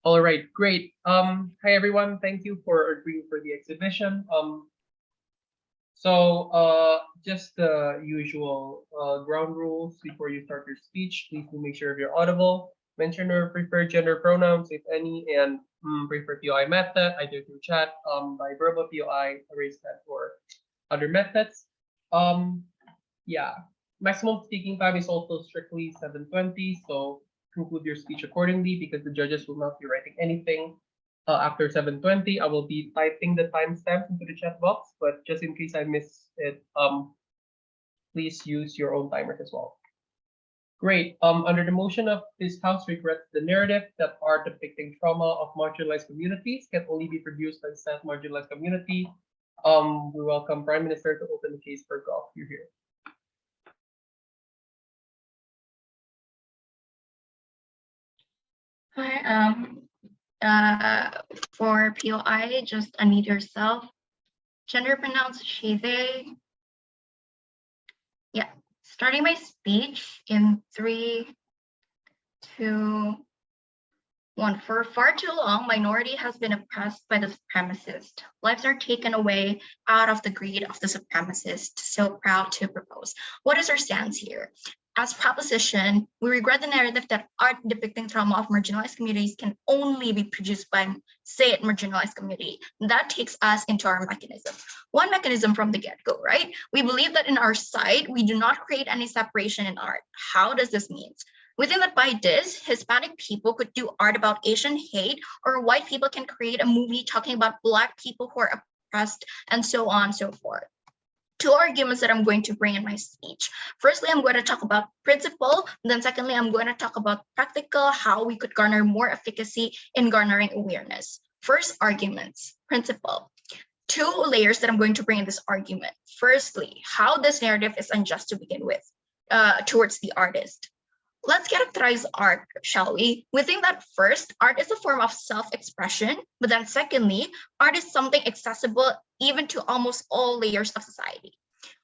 All right, great. Hi everyone. Thank you for agreeing for the exhibition. Just the usual ground rules before you start your speech. Please do make sure if you're audible. Mention your preferred gender pronouns, if any, and prefer POI method, either through chat, by verbal POI, raise hand, or other methods. Um, yeah, maximum speaking time is also strictly 7:20, so conclude your speech accordingly because the judges will not be writing anything after 7:20. I will be typing the timestamps into the chat box, but just in case I miss it, please use your own timers as well. Great. Under the motion of this House regrets the narrative that art depicting trauma of marginalized communities can only be produced by the said marginalized community. We welcome Prime Minister to open the case for golf. You're here. Hi, for POI, just unmute yourself. Gender pronouns she, they. Yeah, starting my speech in 3, 2, 1. For far too long, minority has been oppressed by the supremacist. Lives are taken away out of the greed of the supremacist, so proud to propose. What is our stance here? As proposition, we regret the narrative that art depicting trauma of marginalized communities can only be produced by, say it, marginalized community. That takes us into our mechanism. One mechanism from the get-go, right? We believe that in our side, we do not create any separation in art. How does this mean? Within that by this, Hispanic people could do art about Asian hate, or white people can create a movie talking about Black people who are oppressed, and so on and so forth. Two arguments that I'm going to bring in my speech. Firstly, I'm going to talk about principle. Then secondly, I'm going to talk about practical, how we could garner more efficacy in garnering awareness. First, arguments, principle. Two layers that I'm going to bring in this argument. Firstly, how this narrative is unjust to begin with towards the artist. Let's characterize art, shall we? We think that first, art is a form of self-expression, but then secondly, art is something accessible even to almost all layers of society.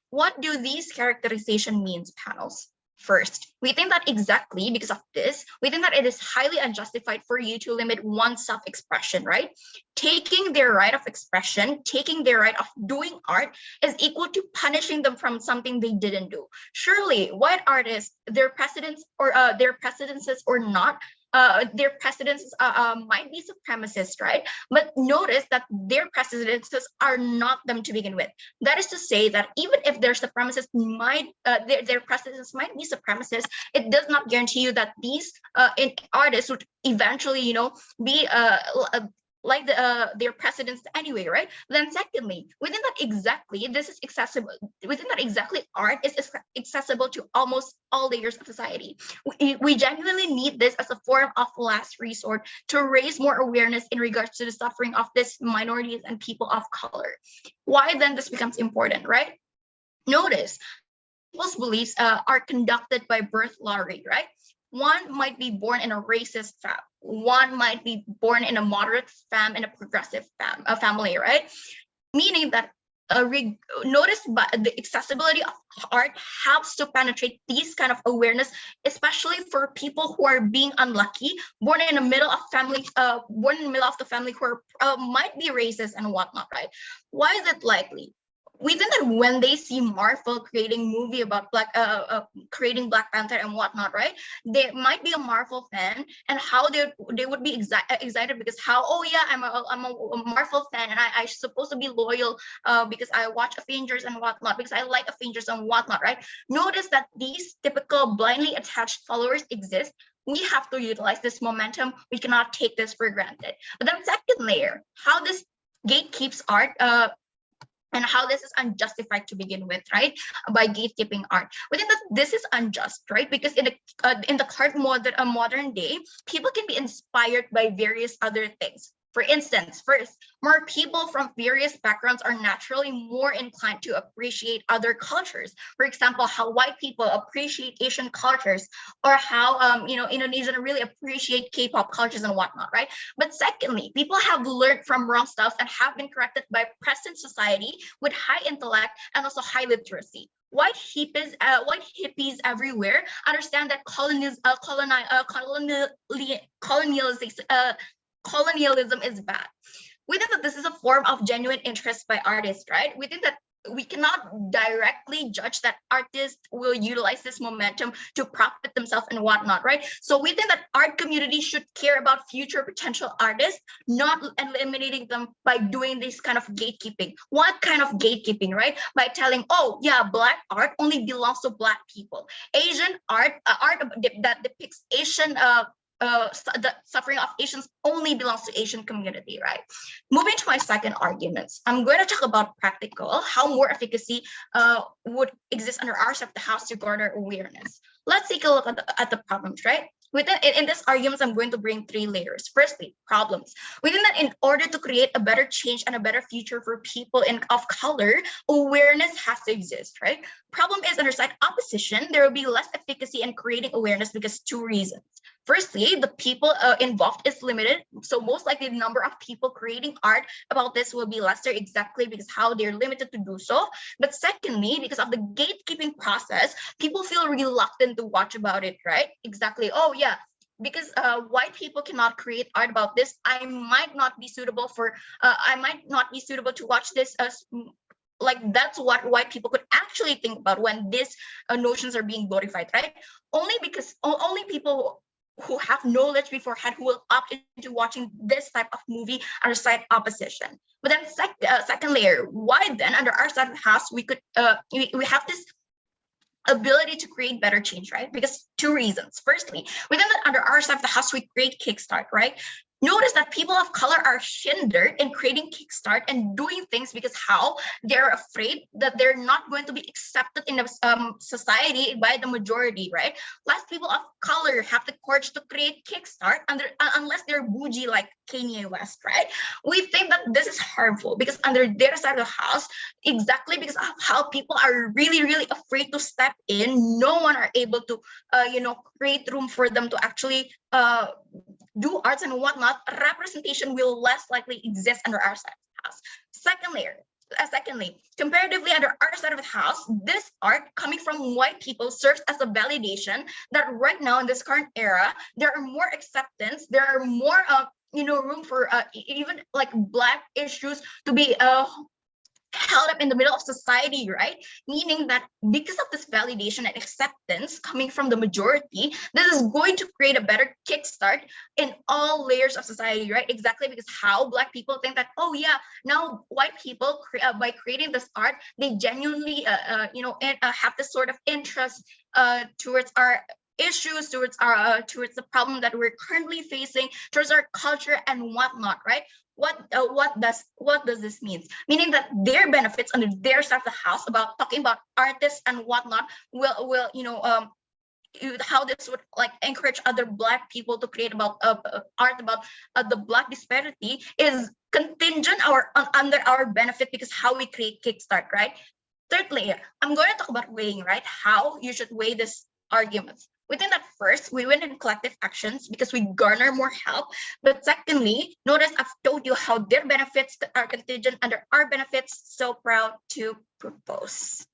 What do these characterization means, panels? First, we think that exactly because of this, we think that it is highly unjustified for you to limit one's self-expression, right? Taking their right of expression, taking their right of doing art is equal to punishing them from something they didn't do. Surely, white artists, their precedents or their precedences or not, their precedences might be supremacist, right? But notice that their precedences are not them to begin with. That is to say that even if their supremacists might, their precedents might be supremacist, it does not guarantee you that these artists would eventually, be like their precedents anyway, right? Then secondly, within that exactly, this is accessible. Within that exactly, art is accessible to almost all layers of society. We genuinely need this as a form of last resort to raise more awareness in regards to the suffering of these minorities and people of color. Why then this becomes important, right? Notice, people's beliefs are conducted by birth lottery, right? One might be born in a racist fam. One might be born in a moderate fam, in a progressive family, right? Meaning that notice but the accessibility of art helps to penetrate these kind of awareness, especially for people who are being unlucky, born in the middle of family, born in the middle of the family who are, might be racist and whatnot, right? Why is it likely? We think that when they see Marvel creating movie about creating Black Panther and whatnot, right? They might be a Marvel fan, and how they would be excited because how, oh yeah, I'm a Marvel fan, and I supposed to be loyal because I watch Avengers and whatnot, because I like Avengers and whatnot, right? Notice that these typical blindly attached followers exist. We have to utilize this momentum. We cannot take this for granted. But then second layer, how this gatekeeps art, and how this is unjustified to begin with, right? By gatekeeping art. We think that this is unjust, right? Because in the current modern day, people can be inspired by various other things. For instance, first, more people from various backgrounds are naturally more inclined to appreciate other cultures. For example, how white people appreciate Asian cultures, or how Indonesian really appreciate K-pop cultures and whatnot, right? But secondly, people have learned from wrong stuff and have been corrected by present society with high intellect and also high literacy. White hippies everywhere understand that colonialization colonialism is bad. We think that this is a form of genuine interest by artists, right? We think that we cannot directly judge that artists will utilize this momentum to profit themselves and whatnot, right? So we think that art community should care about future potential artists, not eliminating them by doing this kind of gatekeeping. What kind of gatekeeping, right? By telling, oh yeah, Black art only belongs to Black people. Asian art, art that depicts Asian the suffering of Asians only belongs to Asian community, right? Moving to my second arguments, I'm going to talk about practical, how more efficacy would exist under our side of the house to garner awareness. Let's take a look at the problems, right? In this arguments, I'm going to bring three layers. Firstly, problems. Within that, in order to create a better change and a better future for people of color, awareness has to exist, right? Problem is, under side opposition, there will be less efficacy in creating awareness because two reasons. Firstly, the people involved is limited. So most likely the number of people creating art about this will be lesser, exactly because how they're limited to do so. But secondly, because of the gatekeeping process, people feel reluctant to watch about it, right? Exactly. Oh yeah, because white people cannot create art about this, I might not be suitable to watch this. Like that's what white people could actually think about when these notions are being glorified, right? Only people who have knowledge beforehand who will opt into watching this type of movie are side opposition. But then second layer, why then under our side of the house we could we have this ability to create better change, right? Because two reasons. Firstly, within under our side of the house, we create Kickstart, right? Notice that people of color are hindered in creating Kickstart and doing things because how they're afraid that they're not going to be accepted in the society by the majority, right? Less people of color have the courage to create Kickstart unless they're bougie like Kanye West, right? We think that this is harmful because under their side of the house, exactly because of how people are really, really afraid to step in, no one are able to, create room for them to actually do arts and whatnot, representation will less likely exist under our side of the house. Secondly, comparatively under our side of the house, this art coming from white people serves as a validation that right now in this current era, there are more acceptance, there are more room for even like Black issues to be held up in the middle of society, right? Meaning that because of this validation and acceptance coming from the majority, this is going to create a better kickstart in all layers of society, right? Exactly because how Black people think that, oh yeah, now white people by creating this art, they genuinely, have this sort of interest towards our issues, towards the problem that we're currently facing, towards our culture and whatnot, right? What does this mean? Meaning that their benefits under their side of the house about talking about artists and whatnot will how this would like encourage other Black people to create about art about the Black disparity is contingent under our benefit because how we create Kickstart, right? Thirdly, I'm going to talk about weighing, right? How you should weigh these arguments. Within that, first, we win in collective actions because we garner more help. But secondly, notice I've told you how their benefits are contingent under our benefits. So proud to propose.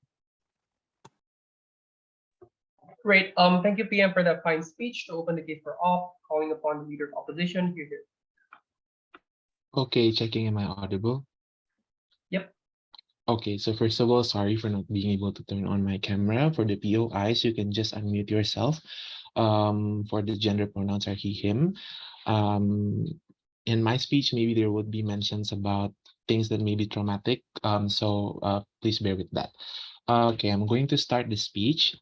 Great. Thank you, PM, for that fine speech. To open the case for all, calling upon the leader of opposition. Here. Okay, checking, am I audible? Yep. Okay, so first of all, sorry for not being able to turn on my camera. For the POIs, you can just unmute yourself. For the gender pronouns are he, him. In my speech, maybe there would be mentions about things that may be traumatic. So please bear with that. Okay, I'm going to start the speech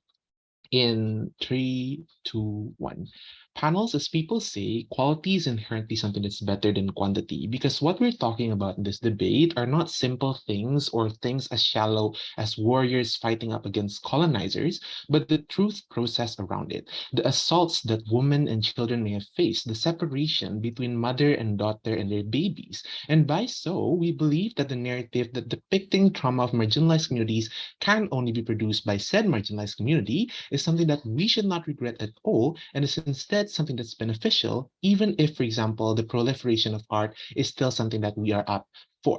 in 3, 2, 1. Panels, as people say, quality is inherently something that's better than quantity, because what we're talking about in this debate are not simple things or things as shallow as warriors fighting up against colonizers, but the truth process around it, the assaults that women and children may have faced, the separation between mother and daughter and their babies. And by so, we believe that the narrative that depicting trauma of marginalized communities can only be produced by said marginalized community is something that we should not regret at all, and is instead something that's beneficial, even if, for example, the proliferation of art is still something that we are up for.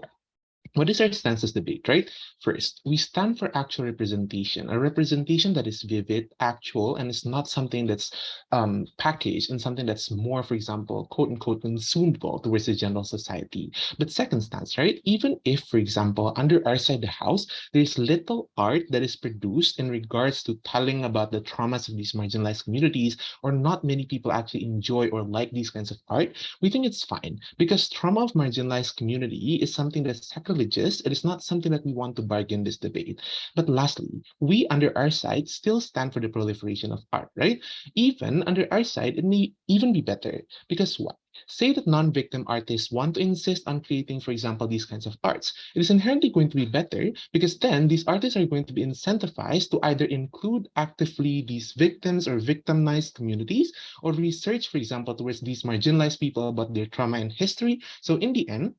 What is our stances debate, right? First, we stand for actual representation, a representation that is vivid, actual, and is not something that's packaged and something that's more, for example, quote unquote, consumable towards the general society. But second stance, right? Even if, for example, under our side of the house, there's little art that is produced in regards to telling about the traumas of these marginalized communities, or not many people actually enjoy or like these kinds of art, we think it's fine because trauma of marginalized community is something that's sacrilegious. It is not something that we want to bargain this debate. But lastly, we under our side still stand for the proliferation of art, right? Even under our side, it may even be better because what? Say that non-victim artists want to insist on creating, for example, these kinds of arts. It is inherently going to be better because then these artists are going to be incentivized to either include actively these victims or victimized communities, or research, for example, towards these marginalized people about their trauma and history. So in the end,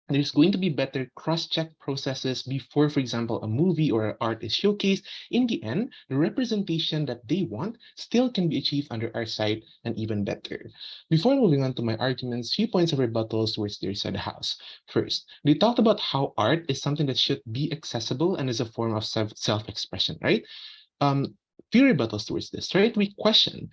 there's going to be better cross-check processes before, for example, a movie or art is showcased. In the end, the representation that they want still can be achieved under our side and even better. Before moving on to my arguments, few points of rebuttals towards their side of the house. First, they talked about how art is something that should be accessible and is a form of self-expression, right? Few rebuttals towards this, right? We question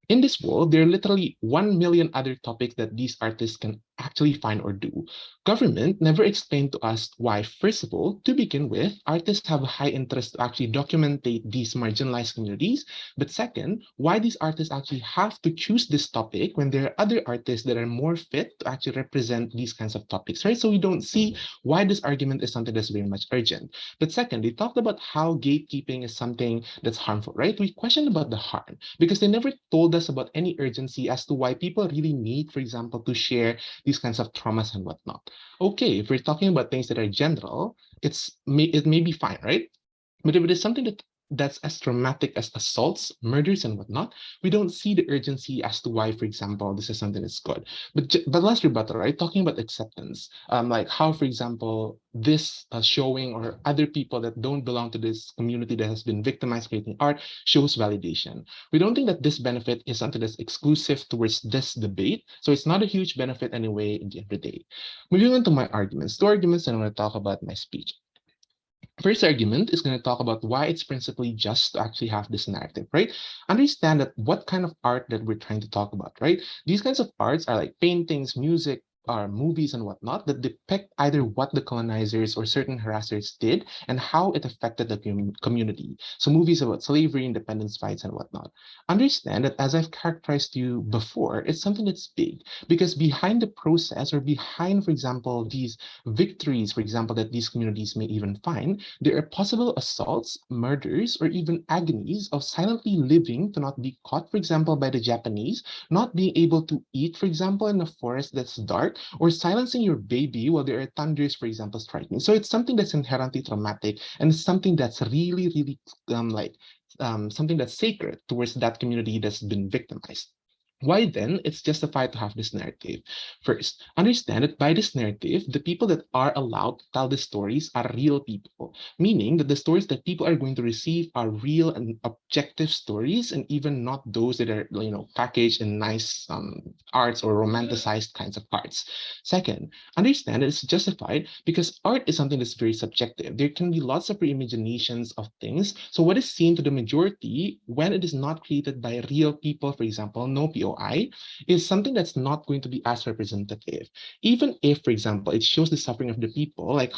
in this world, there are literally 1 million other topics that these artists can actually find or do. Government never explained to us why, first of all, to begin with, artists have a high interest to actually documentate these marginalized communities. But second, why these artists actually have to choose this topic when there are other artists that are more fit to actually represent these kinds of topics, right? So we don't see why this argument is something that's very much urgent. But second, they talked about how gatekeeping is something that's harmful, right? We questioned about the harm because they never told us about any urgency as to why people really need, for example, to share these kinds of traumas and whatnot. Okay, if we're talking about things that are general, it may be fine, right? But if it is something that's as traumatic as assaults, murders, and whatnot, we don't see the urgency as to why, for example, this is something that's good. But last rebuttal, right? Talking about acceptance, like how, for example, this showing or other people that don't belong to this community that has been victimized creating art shows validation. We don't think that this benefit is something that's exclusive towards this debate, so it's not a huge benefit anyway in the end of the day. Moving on to my arguments, two arguments, and I'm going to talk about my speech. First argument is going to talk about why it's principally just to actually have this narrative, right? Understand that what kind of art that we're trying to talk about, right? These kinds of arts are like paintings, music, or movies and whatnot that depict either what the colonizers or certain harassers did and how it affected the community. So movies about slavery, independence fights, and whatnot. Understand that as I've characterized you before, it's something that's big because behind the process or behind, for example, these victories, for example, that these communities may even find, there are possible assaults, murders, or even agonies of silently living to not be caught, for example, by the Japanese, not being able to eat, for example, in a forest that's dark, or silencing your baby while there are thunders, for example, striking. So it's something that's inherently traumatic and it's something that's really, really something that's sacred towards that community that's been victimized. Why then it's justified to have this narrative? First, understand that by this narrative, the people that are allowed to tell the stories are real people, meaning that the stories that people are going to receive are real and objective stories, and even not those that are packaged in nice arts or romanticized kinds of arts. Second, understand that it's justified because art is something that's very subjective. There can be lots of reimaginations of things. So what is seen to the majority when it is not created by real people, for example, no POI, is something that's not going to be as representative. Even if, for example, it shows the suffering of the people, like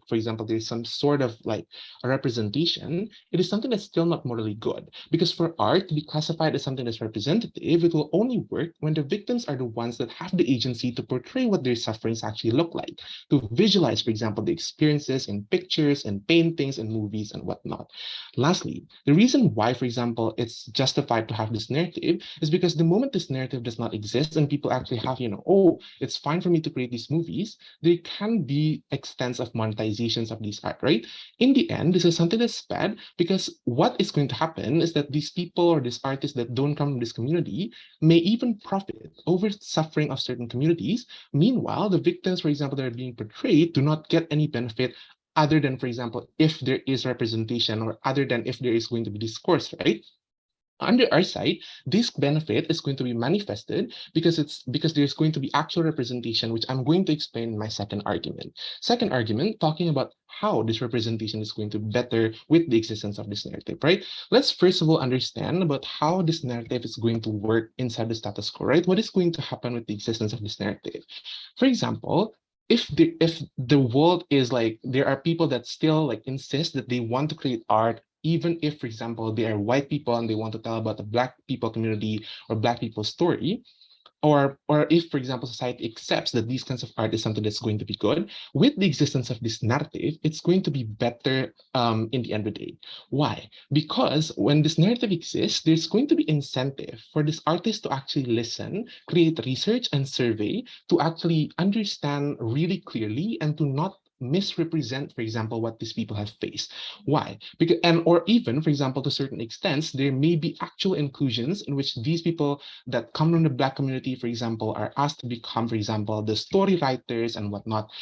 for example, there's some sort of like a representation, it is something that's still not morally good. Because for art to be classified as something that's representative, it will only work when the victims are the ones that have the agency to portray what their sufferings actually look like, to visualize, for example, the experiences in pictures and paintings and movies and whatnot. Lastly, the reason why, for example, it's justified to have this narrative is because the moment this narrative does not exist and people actually have, oh, it's fine for me to create these movies, there can be extents of monetizations of these art, right? In the end, this is something that's bad because what is going to happen is that these people or these artists that don't come from this community may even profit over suffering of certain communities. Meanwhile, the victims, for example, that are being portrayed do not get any benefit other than, for example, if there is representation or other than if there is going to be discourse, right? Under our side, this benefit is going to be manifested because there's going to be actual representation, which I'm going to explain in my second argument. Second argument, talking about how this representation is going to better with the existence of this narrative, right? Let's first of all understand about how this narrative is going to work inside the status quo, right? What is going to happen with the existence of this narrative? For example, if the world is like, there are people that still like insist that they want to create art, even if, for example, they are white people and they want to tell about the Black people community or Black people's story, or if, for example, society accepts that these kinds of art is something that's going to be good, with the existence of this narrative, it's going to be better in the end of the day. Why? Because when this narrative exists, there's going to be incentive for this artist to actually listen, create research and survey, to actually understand really clearly and to not misrepresent, for example, what these people have faced. Why? Because, and or even, for example, to certain extents, there may be actual inclusions in which these people that come from the Black community, for example, are asked to become, for example, the story writers and whatnot,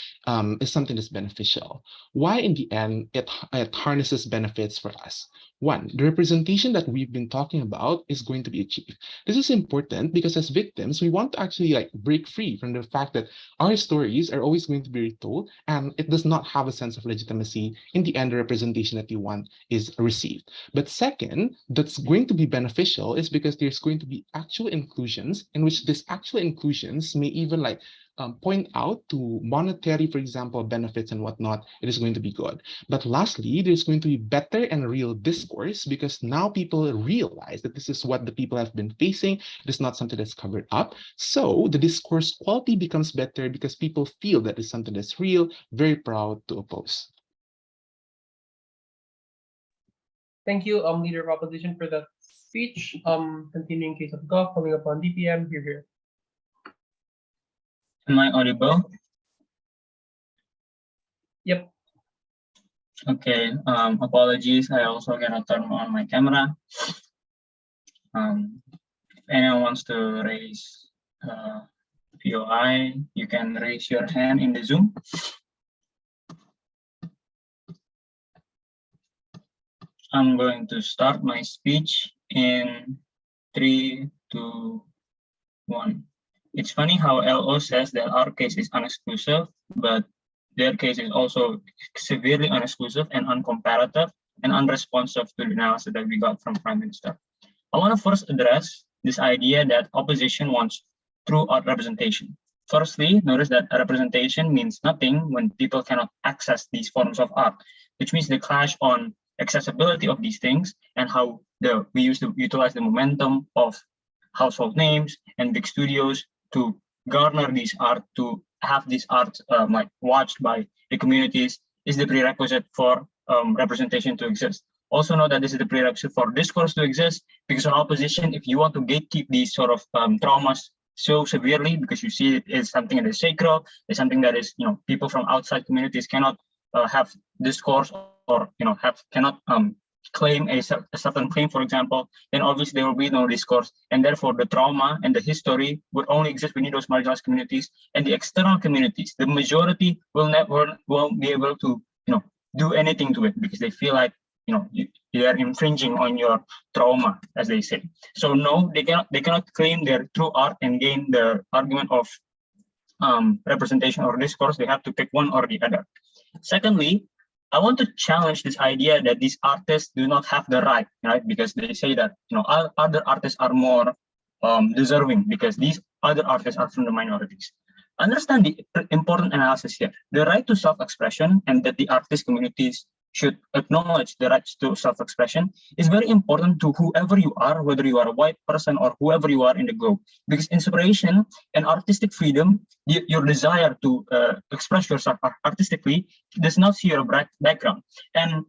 is something that's beneficial. Why, in the end, it harnesses benefits for us? One, the representation that we've been talking about is going to be achieved. This is important because as victims, we want to actually like break free from the fact that our stories are always going to be retold and it does not have a sense of legitimacy. In the end, the representation that you want is received. But second, that's going to be beneficial is because there's going to be actual inclusions in which these actual inclusions may even like point out to monetary, for example, benefits and whatnot. It is going to be good. But lastly, there's going to be better and real discourse because now people realize that this is what the people have been facing. It is not something that's covered up. So the discourse quality becomes better because people feel that it's something that's real, very proud to oppose. Thank you, Leader of Opposition, for that speech. Continuing case of golf, coming up on DPM, here. Am I audible? Yep. Okay, apologies. I also cannot turn on my camera. If anyone wants to raise POI, you can raise your hand in the Zoom. I'm going to start my speech in 3, 2, 1. It's funny how LO says that our case is unexclusive, but their case is also severely unexclusive and uncomparative and unresponsive to the analysis that we got from Prime Minister. I want to first address this idea that opposition wants true art representation. Firstly, notice that a representation means nothing when people cannot access these forms of art, which means the clash on accessibility of these things and how we used to utilize the momentum of household names and big studios to garner these art, to have this art like watched by the communities is the prerequisite for representation to exist. Also know that this is the prerequisite for discourse to exist, because in opposition, if you want to gatekeep these sort of traumas so severely because you see it as something that is sacred, it's something that is, people from outside communities cannot have discourse or cannot claim a certain claim, for example, then obviously there will be no discourse, and therefore the trauma and the history would only exist within those marginalized communities, and the external communities, the majority won't be able to do anything to it because they feel like they are infringing on your trauma, as they say. So no, they cannot claim their true art and gain the argument of representation or discourse. They have to pick one or the other. Secondly, I want to challenge this idea that these artists do not have the right, because they say that other artists are more deserving because these other artists are from the minorities. Understand the important analysis here. The right to self-expression, and that the artist communities should acknowledge the rights to self-expression, is very important to whoever you are, whether you are a white person or whoever you are in the globe. Because inspiration and artistic freedom, your desire to express yourself artistically, does not see your background. And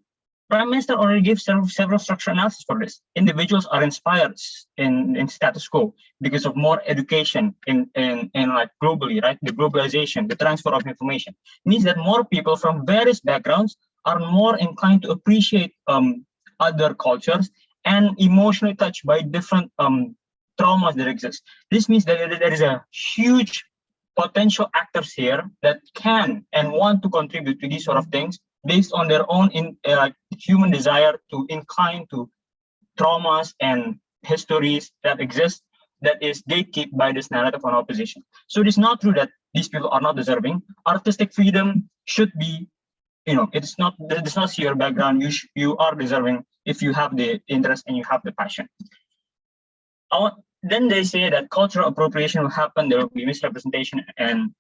Prime Minister already gave several structural analysis for this. Individuals are inspired in status quo because of more education in like globally, right? The globalization, the transfer of information means that more people from various backgrounds are more inclined to appreciate other cultures and emotionally touched by different traumas that exist. This means that there is a huge potential actors here that can and want to contribute to these sort of things based on their own human desire to incline to traumas and histories that exist that is gatekept by this narrative on opposition. So it is not true that these people are not deserving. Artistic freedom should be, it's not your background. You are deserving if you have the interest and you have the passion. Then they say that cultural appropriation will happen, there will be misrepresentation, and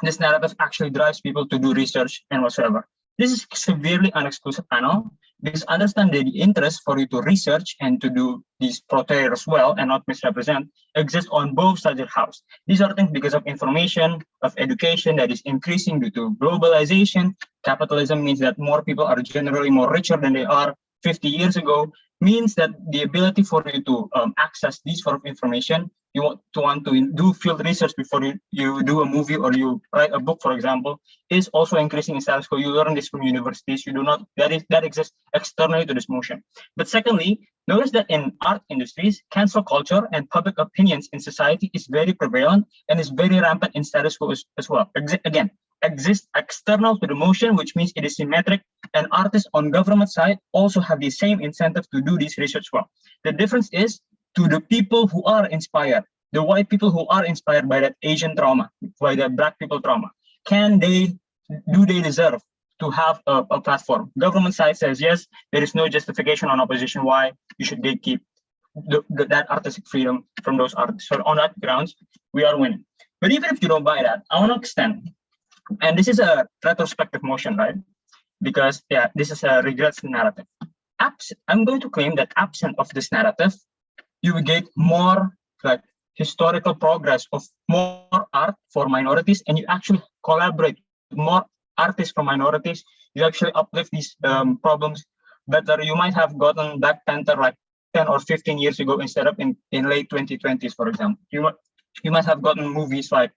this narrative actually drives people to do research and whatsoever. This is severely unexclusive panel, because understand that the interest for you to research and to do these portray as well and not misrepresent exists on both sides of the house. These are things because of information, of education that is increasing due to globalization. Capitalism means that more people are generally more richer than they are 50 years ago, means that the ability for you to access this sort of information, you want to do field research before you do a movie or you write a book, for example, is also increasing in status quo. You learn this from universities. You do not, that exists externally to this motion. But secondly, notice that in art industries, cancel culture and public opinions in society is very prevalent and is very rampant in status quo as well. Again, exists external to the motion, which means it is symmetric, and artists on government side also have the same incentive to do this research well. The difference is to the people who are inspired, the white people who are inspired by that Asian trauma, by the Black people trauma. Do they deserve to have a platform? Government side says yes, there is no justification on opposition why you should gatekeep that artistic freedom from those artists. So on that grounds, we are winning. But even if you don't buy that, I want to extend, and this is a retrospective motion, right? Because yeah, this is a regrets narrative. I'm going to claim that absent of this narrative, you will get more like historical progress of more art for minorities, and you actually collaborate with more artists from minorities. You actually uplift these problems better. You might have gotten Black Panther like 10 or 15 years ago instead of in late 2020s, for example. You might have gotten movies like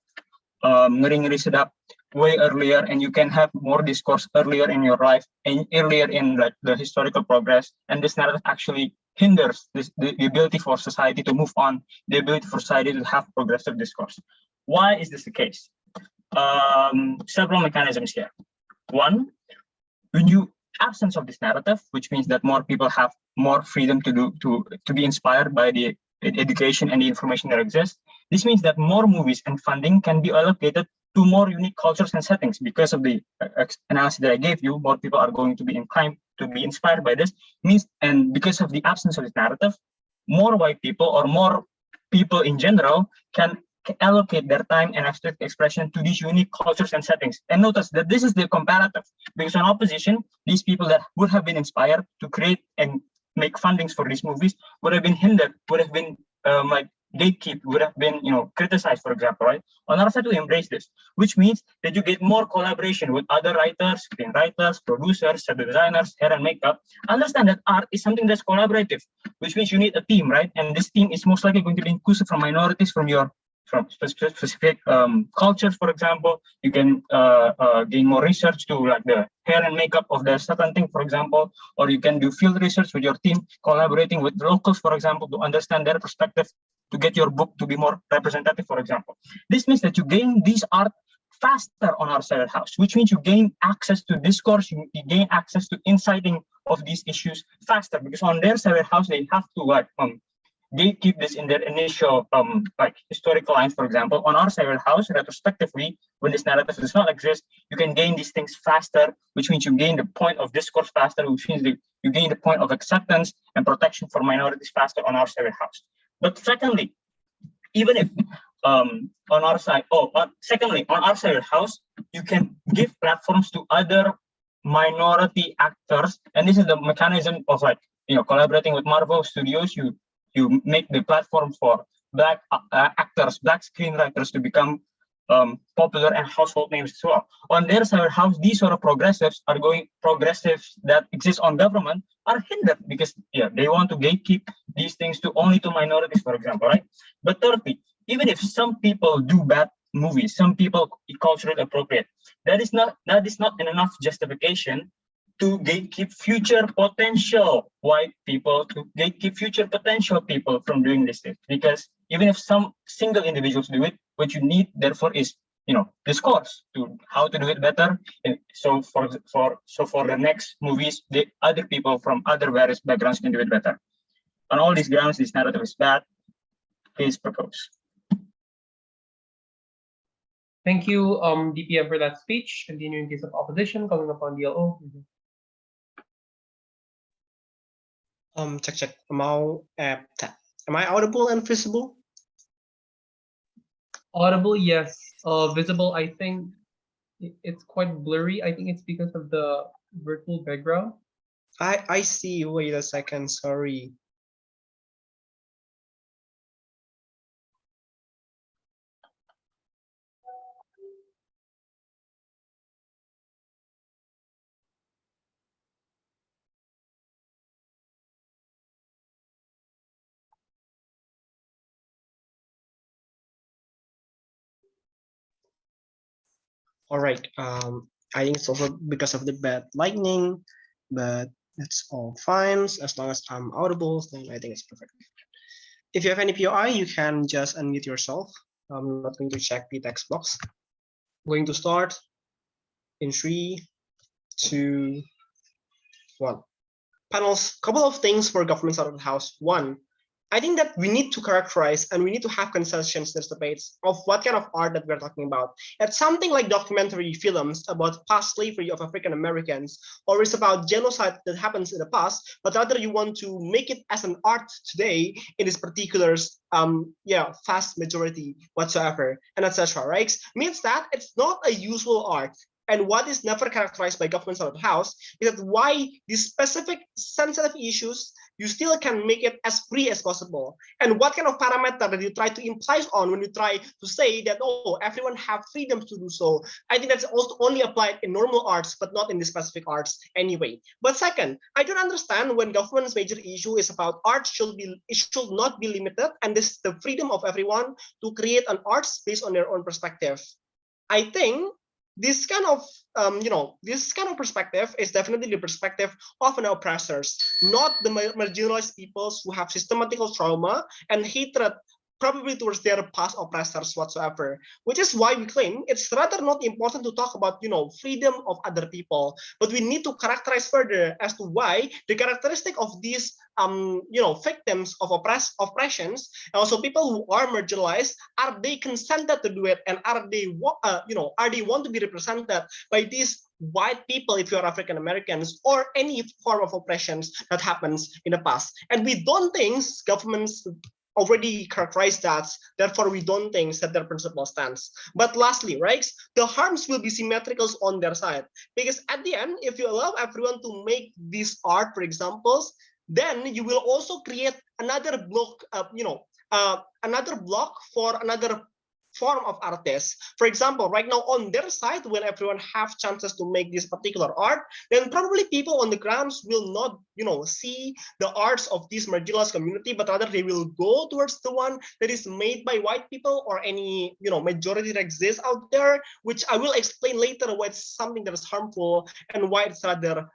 Ngeri Ngeri Sedap way earlier, and you can have more discourse earlier in your life and earlier in like the historical progress. And this narrative actually hinders the ability for society to move on, the ability for society to have progressive discourse. Why is this the case? Several mechanisms here. One, when you absence of this narrative, which means that more people have more freedom to be inspired by the education and the information that exists. This means that more movies and funding can be allocated to more unique cultures and settings. Because of the analysis that I gave you, more people are going to be inclined to be inspired by this. And because of the absence of this narrative, more white people or more people in general can allocate their time and aesthetic expression to these unique cultures and settings. And notice that this is the comparative, because on opposition, these people that would have been inspired to create and make fundings for these movies would have been hindered, would have been like gatekeep, would have been criticized, for example, right? On our side, we embrace this, which means that you get more collaboration with other writers, screenwriters, producers, set designers, hair and makeup. Understand that art is something that's collaborative, which means you need a team, right? And this team is most likely going to be inclusive from minorities, from specific cultures, for example. You can gain more research to like the hair and makeup of the certain thing, for example, or you can do field research with your team, collaborating with locals, for example, to understand their perspective, to get your book to be more representative, for example. This means that you gain these art faster on our side of the house, which means you gain access to discourse, you gain access to inciting of these issues faster, because on their side of the house, they have to like gatekeep this in their initial like historical lines, for example. On our side of the house, retrospectively, when this narrative does not exist, you can gain these things faster, which means you gain the point of discourse faster, which means you gain the point of acceptance and protection for minorities faster on our side of the house. But secondly, even if on our side of the house, you can give platforms to other minority actors, and this is the mechanism of like collaborating with Marvel Studios. You make the platform for Black actors, Black screenwriters to become popular and household names as well. On their side of the house, these sort of progressives that exist on government are hindered because they want to gatekeep these things only to minorities, for example, right? But thirdly, even if some people do bad movies, some people culturally appropriate, that is not enough justification to gatekeep future potential white people, to gatekeep future potential people from doing this thing. Because even if some single individuals do it, what you need therefore is discourse to how to do it better. And so for the next movies, the other people from other various backgrounds can do it better. On all these grounds, this narrative is bad. Please propose. Thank you, DPM, for that speech. Continue in case of opposition, calling upon DLO. Check. Am I audible and visible? Audible, yes. Visible, I think it's quite blurry. I think it's because of the virtual background. I see. Wait a second. Sorry. All right. I think it's also because of the bad lightning, but it's all fine. As long as I'm audible, then I think it's perfect. If you have any POI, you can just unmute yourself. I'm not going to check the text box. I'm going to start in 3, 2, 1. Panels, couple of things for governments out of the house. One, I think that we need to characterize and we need to have concessions, there's debates of what kind of art that we're talking about. It's something like documentary films about past slavery of African Americans, or it's about genocide that happens in the past, but rather you want to make it as an art today in this particular vast majority whatsoever, and etc. Right? Means that it's not a usual art. And what is never characterized by governments out of the house is that why these specific sensitive issues you still can make it as free as possible. And what kind of parameter that you try to imply on when you try to say that, oh, everyone have freedom to do so. I think that's also only applied in normal arts, but not in the specific arts anyway. But second, I don't understand when government's major issue is about art should not be limited, and this is the freedom of everyone to create an arts based on their own perspective. I think this kind of perspective is definitely the perspective of an oppressors, not the marginalized peoples who have systematical trauma and hatred probably towards their past oppressors whatsoever, which is why we claim it's rather not important to talk about freedom of other people, but we need to characterize further as to why the characteristic of these victims of oppressions and also people who are marginalized, are they consented to do it, and are they want to be represented by these white people if you're African Americans, or any form of oppressions that happens in the past. And we don't think governments already characterized that, therefore we don't think that their principle stands. But lastly, right, the harms will be symmetrical on their side, because at the end, if you allow everyone to make this art, for examples, then you will also create another block, another block for another form of artists. For example, right now on their side, when everyone have chances to make this particular art, then probably people on the grounds will not, see the arts of this marginalized community, but rather they will go towards the one that is made by white people or any, majority that exists out there, which I will explain later why it's something that is harmful and why it's rather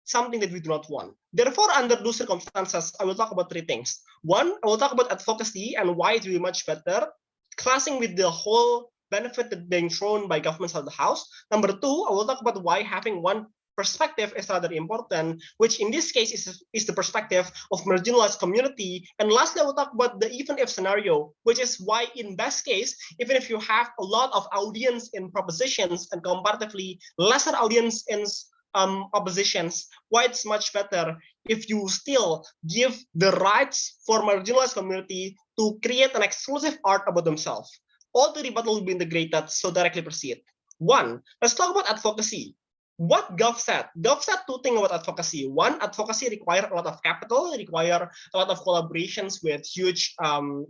something that we do not want. Therefore, under those circumstances, I will talk about 3 things. One, I will talk about advocacy and why it will be much better, classing with the whole benefit that being thrown by governments of the house. Number 2, I will talk about why having one perspective is rather important, which in this case is the perspective of marginalized community. And lastly, I will talk about the even if scenario, which is why in best case, even if you have a lot of audience in propositions and comparatively lesser audience in oppositions, why it's much better if you still give the rights for marginalized community to create an exclusive art about themselves. All the rebuttal will be integrated, so directly proceed. 1, let's talk about advocacy. What Gov said. Gov said 2 things about advocacy. 1, advocacy require a lot of capital, require a lot of collaborations with huge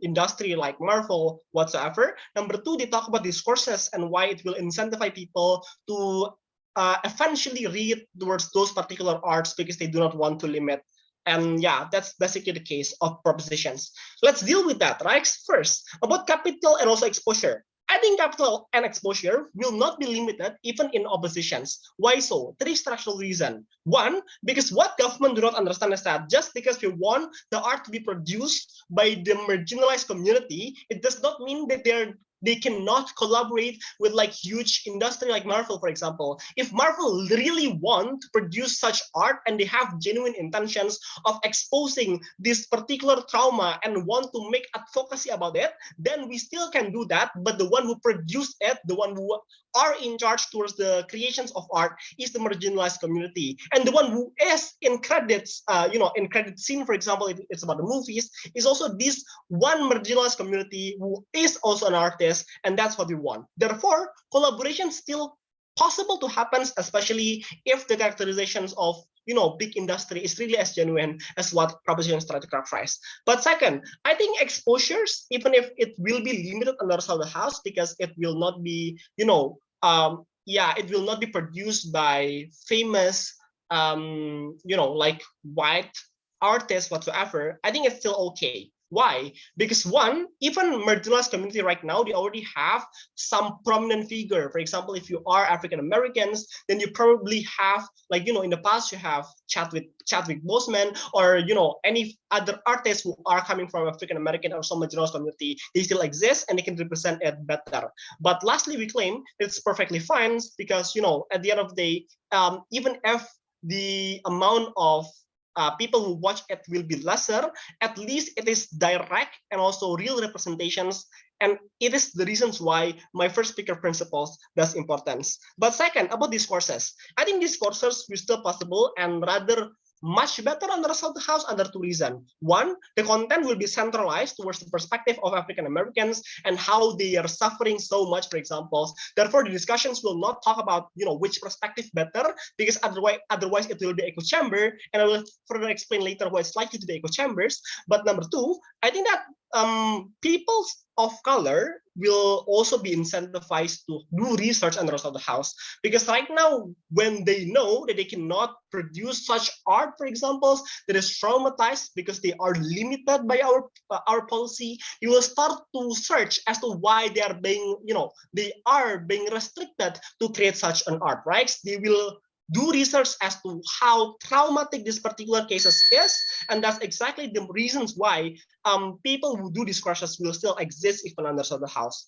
industry like Marvel, whatsoever. Number 2, they talk about discourses and why it will incentivize people to eventually read towards those particular arts because they do not want to limit. And yeah, that's basically the case of propositions. Let's deal with that, right? First, about capital and also exposure. I think capital and exposure will not be limited even in oppositions. Why so? 3 structural reasons. 1, because what government do not understand is that just because we want the art to be produced by the marginalized community, it does not mean that they're they cannot collaborate with like huge industry like Marvel, for example. If Marvel really want to produce such art and they have genuine intentions of exposing this particular trauma and want to make advocacy about it, then we still can do that. But the one who produced it, the one who are in charge towards the creations of art is the marginalized community. And the one who is in credits, in credit scene, for example, if it's about the movies, is also this one marginalized community who is also an artist, and that's what we want. Therefore, collaboration still possible to happen, especially if the characterizations of big industry is really as genuine as what propositions try to characterize. But second, I think exposures, even if it will be limited under the house, because it will not be, it will not be produced by famous, like white artists whatsoever. I think it's still okay. Why? Because one, even marginalized community right now, they already have some prominent figure. For example, if you are African Americans, then you probably have, like, in the past, you have Chadwick Boseman, or, any other artists who are coming from African American or some marginalized community. They still exist and they can represent it better. But lastly, we claim it's perfectly fine because, at the end of the day, even if the amount of people who watch it will be lesser, at least it is direct and also real representations. And it is the reasons why my first speaker principles does importance. But second, about these courses, I think these courses will still possible and rather much better on the rest of the house under two reasons. One, the content will be centralized towards the perspective of African Americans and how they are suffering so much, for example. Therefore, the discussions will not talk about which perspective better, because otherwise it will be echo chamber, and I will further explain later why it's likely to be echo chambers. But number two, I think that people of color will also be incentivized to do research on the rest of the house, because right now, when they know that they cannot produce such art, for example, that is traumatized because they are limited by our policy, you will start to search as to why they are being restricted to create such an art, right? They will do research as to how traumatic this particular cases is, and that's exactly the reasons why people who do these courses will still exist even under the house.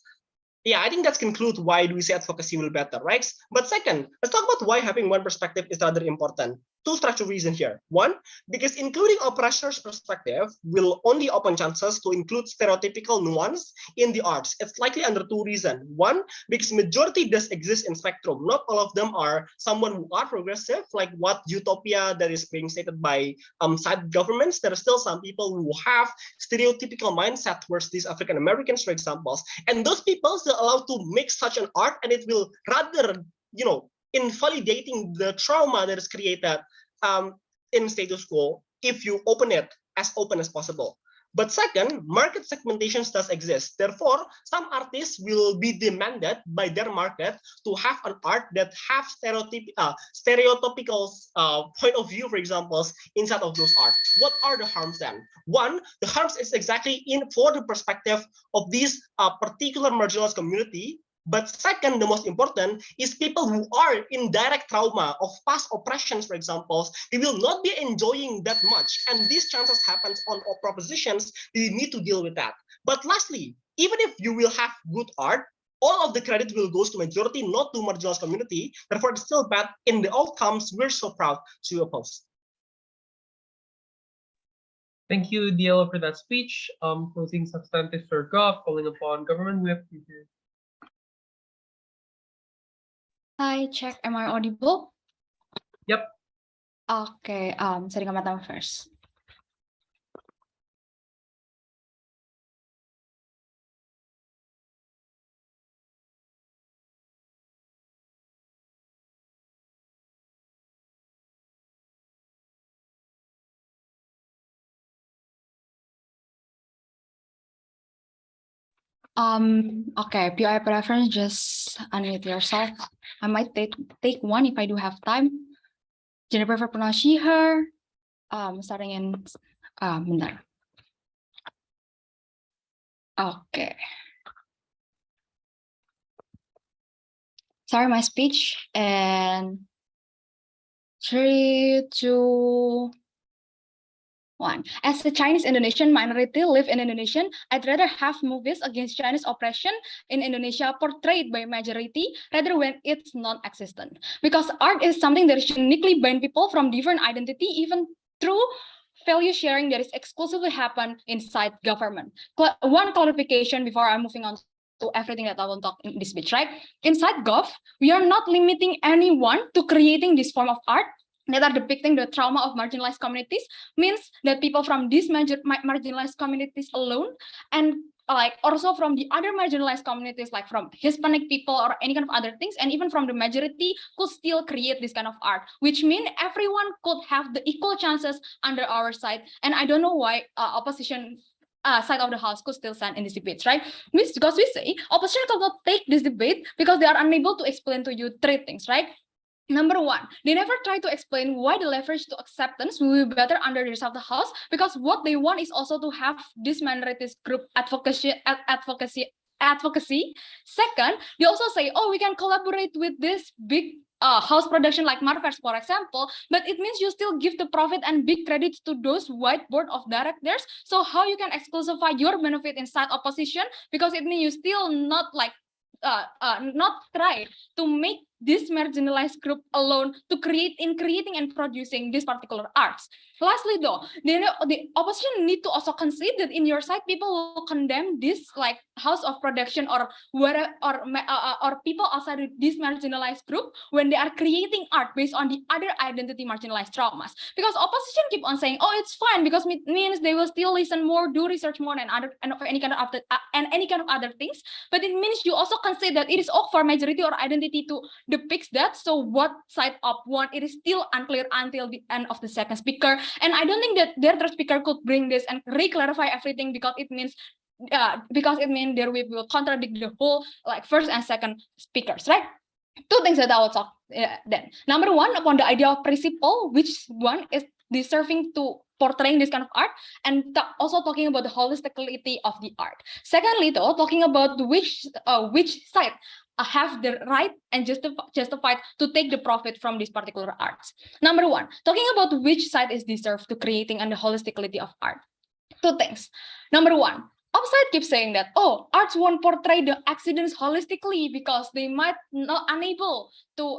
Yeah, I think that concludes why do we say advocacy will better, right? But second, let's talk about why having one perspective is rather important. Two structural reasons here. One, because including oppressor's perspective will only open chances to include stereotypical nuance in the arts. It's likely under two reasons. One, because majority does exist in spectrum. Not all of them are someone who are progressive, like what utopia that is being stated by side governments. There are still some people who have stereotypical mindset towards these African Americans, for example. And those people are allowed to make such an art, and it will rather, invalidating the trauma that is created in status quo if you open it as open as possible. But second, market segmentations does exist. Therefore, some artists will be demanded by their market to have an art that have stereotypical point of view, for example, inside of those art. What are the harms then? One, the harms is exactly for the perspective of this particular marginalized community. But second, the most important is people who are in direct trauma of past oppressions, for example, they will not be enjoying that much. And these chances happens on propositions, you need to deal with that. But lastly, even if you will have good art, all of the credit will go to majority, not to marginalized community. Therefore, it's still bad in the outcomes we're so proud to oppose. Thank you, DLO, for that speech. Closing substantive Sir Goff, calling upon government whip. Hi, check. Am I audible? Yep. Okay. Saya Kamatama first. Okay, PI preference, just unmute yourself. I might take one if I do have time. Gender prefer pronoun she, her. Starting in bentar. Okay. Sorry, my speech and 3, 2, one. As a Chinese Indonesian minority live in Indonesia, I'd rather have movies against Chinese oppression in Indonesia portrayed by majority rather when it's non-existent. Because art is something that is uniquely bind people from different identity, even through value sharing that is exclusively happen inside government. One clarification before I'm moving on to everything that I will talk in this speech, right? Inside Gov, we are not limiting anyone to creating this form of art that are depicting the trauma of marginalized communities, means that people from these marginalized communities alone, and like also from the other marginalized communities, like from Hispanic people or any kind of other things, and even from the majority could still create this kind of art, which means everyone could have the equal chances under our side. And I don't know why opposition side of the house could still stand in this debate, right? Because we say opposition cannot take this debate because they are unable to explain to you three things, right? Number one, they never try to explain why the leverage to acceptance will be better under the rest of the house, because what they want is also to have this minorities group advocacy. Second, they also say, oh, we can collaborate with this big house production like Marvels, for example, but it means you still give the profit and big credits to those white board of directors. So how you can exclusify your benefit inside opposition? Because it means you still not like not try to make this marginalized group alone to creating and producing this particular arts. Lastly, though, the opposition need to also concede that in your side, people will condemn this like house of production or whatever or people outside this marginalized group when they are creating art based on the other identity marginalized traumas. Because opposition keep on saying, oh, it's fine because it means they will still listen more, do research more, and any kind of other things. But it means you also concede that it is okay for majority or identity to depicts that. So what side of one, it is still unclear until the end of the second speaker. And I don't think that their third speaker could bring this and re-clarify everything, because it means there we will contradict the whole like first and second speakers, right? Two things that I will talk then. Number one, upon the idea of principle, which one is deserving to portraying this kind of art, and also talking about the holisticity of the art. Secondly, though, talking about which side have the right and justified to take the profit from these particular arts. Number one, talking about which side is deserved to creating and the holisticity of art. Two things. Number one, upside keeps saying that, oh, arts won't portray the accidents holistically because they might not unable to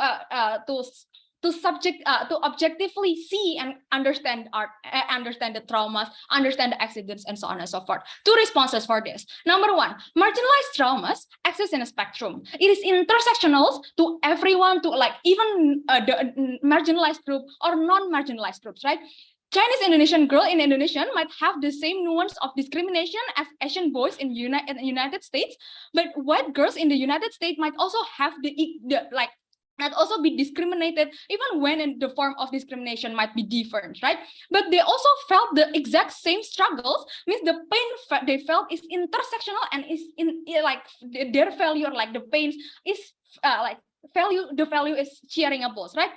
objectively see and understand art, understand the traumas, understand the accidents, and so on and so forth. Two responses for this. Number one, marginalized traumas exist in a spectrum. It is intersectional to everyone, to like even the marginalized group or non-marginalized groups, right? Chinese Indonesian girl in Indonesia might have the same nuance of discrimination as Asian boys in the United States, but white girls in the United States might also have might also be discriminated, even when in the form of discrimination might be different, right? But they also felt the exact same struggles, means the pain they felt is intersectional and is in like their failure, like the pains is the value is shareable, right?